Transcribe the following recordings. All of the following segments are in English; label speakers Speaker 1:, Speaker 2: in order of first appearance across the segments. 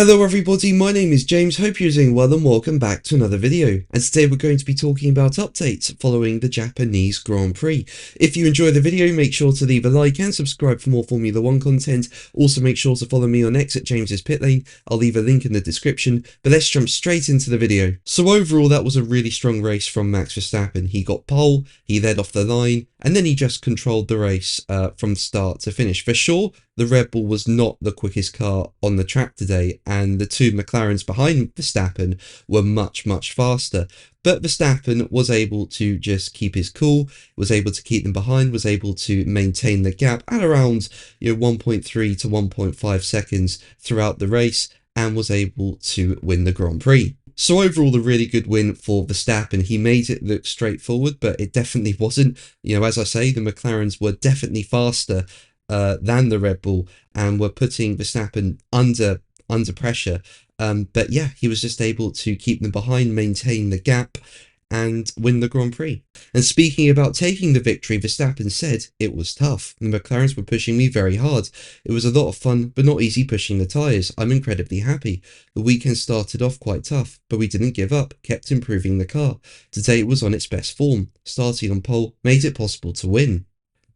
Speaker 1: Hello everybody, my name is James, hope you're doing well and welcome back to another video. And today we're going to be talking about updates following the Japanese Grand Prix. If you enjoy the video, make sure to leave a like and subscribe for more Formula 1 content. Also make sure to follow me on X at James's Pit Lane, I'll leave a link in the description, but let's jump straight into the video. So overall that was a really strong race from Max Verstappen. He got pole, he led off the line, and then he just controlled the race from start to finish. For sure, the Red Bull was not the quickest car on the track today, and the two McLarens behind Verstappen were much faster. But Verstappen was able to just keep his cool, was able to keep them behind, was able to maintain the gap at around 1.3 to 1.5 seconds throughout the race, and was able to win the Grand Prix. So overall, a really good win for Verstappen. He made it look straightforward, but it definitely wasn't. As I say, the McLarens were definitely faster than the Red Bull and were putting Verstappen under pressure. But yeah, he was just able to keep them behind, maintain the gap, and win the Grand Prix. And speaking about taking the victory, Verstappen said, "It was tough. The McLarens were pushing me very hard. It was a lot of fun, but not easy pushing the tyres. I'm incredibly happy. The weekend started off quite tough, but we didn't give up, kept improving the car. Today it was on its best form. Starting on pole made it possible to win."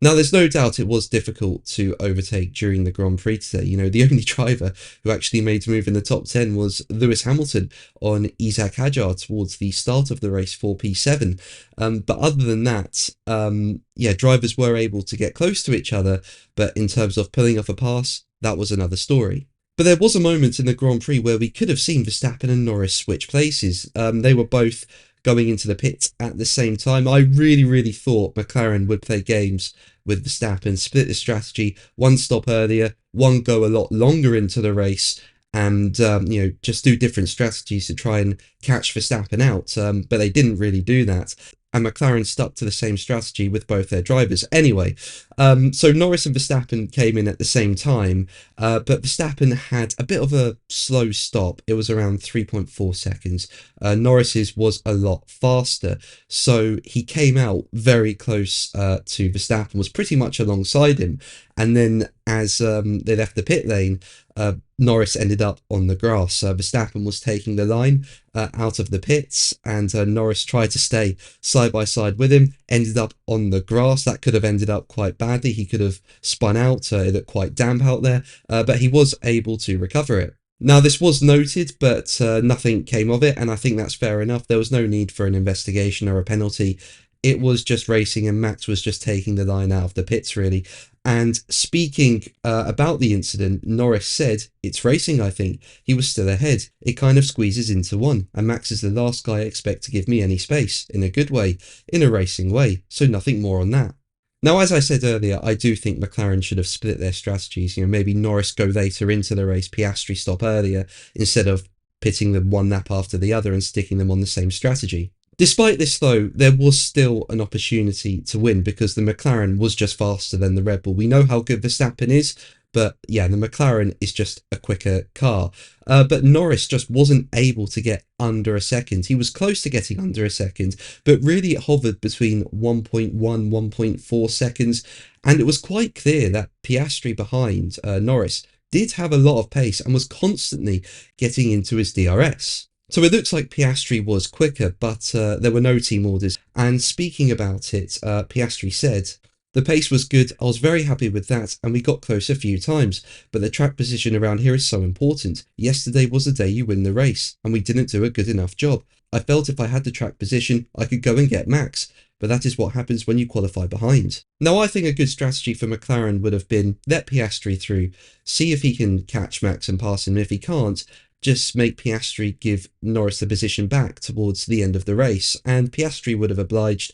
Speaker 1: Now, there's no doubt it was difficult to overtake during the Grand Prix today. The only driver who actually made a move in the top 10 was Lewis Hamilton on Isaac Hadjar towards the start of the race for P7. But other than that, drivers were able to get close to each other, but in terms of pulling off a pass, that was another story. But there was a moment in the Grand Prix where we could have seen Verstappen and Norris switch places. They were both going into the pits at the same time. I really thought McLaren would play games with Verstappen, split the strategy, one stop earlier, one go a lot longer into the race, and just do different strategies to try and catch Verstappen out. But they didn't really do that. And McLaren stuck to the same strategy with both their drivers. Anyway, so Norris and Verstappen came in at the same time, but Verstappen had a bit of a slow stop. It was around 3.4 seconds. Norris's was a lot faster, so he came out very close to Verstappen, was pretty much alongside him. And then as they left the pit lane, Norris ended up on the grass. Verstappen was taking the line out of the pits, and Norris tried to stay side by side with him, ended up on the grass. That could have ended up quite badly. He could have spun out. It looked quite damp out there, but he was able to recover it. Now, this was noted, but nothing came of it, and I think that's fair enough. There was no need for an investigation or a penalty. It was just racing, and Max was just taking the line out of the pits, really. And speaking about the incident, Norris said, "It's racing, I think. He was still ahead. It kind of squeezes into one. And Max is the last guy I expect to give me any space, in a good way, in a racing way. So nothing more on that." Now, as I said earlier, I do think McLaren should have split their strategies. Maybe Norris go later into the race, Piastri stop earlier, instead of pitting them one lap after the other and sticking them on the same strategy. Despite this, though, there was still an opportunity to win because the McLaren was just faster than the Red Bull. We know how good Verstappen is, but yeah, the McLaren is just a quicker car. But Norris just wasn't able to get under a second. He was close to getting under a second, but really it hovered between 1.1, 1.4 seconds. And it was quite clear that Piastri behind Norris did have a lot of pace and was constantly getting into his DRS. So it looks like Piastri was quicker, but there were no team orders. And speaking about it, Piastri said, "The pace was good, I was very happy with that, and we got close a few times, but the track position around here is so important. Yesterday was the day you win the race, and we didn't do a good enough job. I felt if I had the track position, I could go and get Max, but that is what happens when you qualify behind." Now, I think a good strategy for McLaren would have been let Piastri through, see if he can catch Max and pass him. If he can't, just make Piastri give Norris the position back towards the end of the race, and Piastri would have obliged.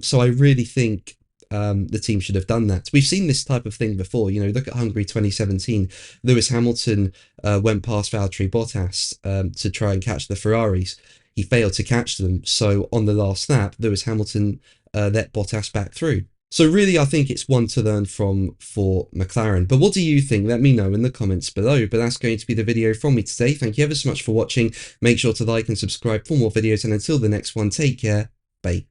Speaker 1: So I really think the team should have done that. We've seen this type of thing before. Look at Hungary 2017. Lewis Hamilton went past Valtteri Bottas to try and catch the Ferraris. He failed to catch them, so on the last lap, Lewis Hamilton let Bottas back through. So really, I think it's one to learn from for McLaren. But what do you think? Let me know in the comments below. But that's going to be the video from me today. Thank you ever so much for watching. Make sure to like and subscribe for more videos. And until the next one, take care. Bye.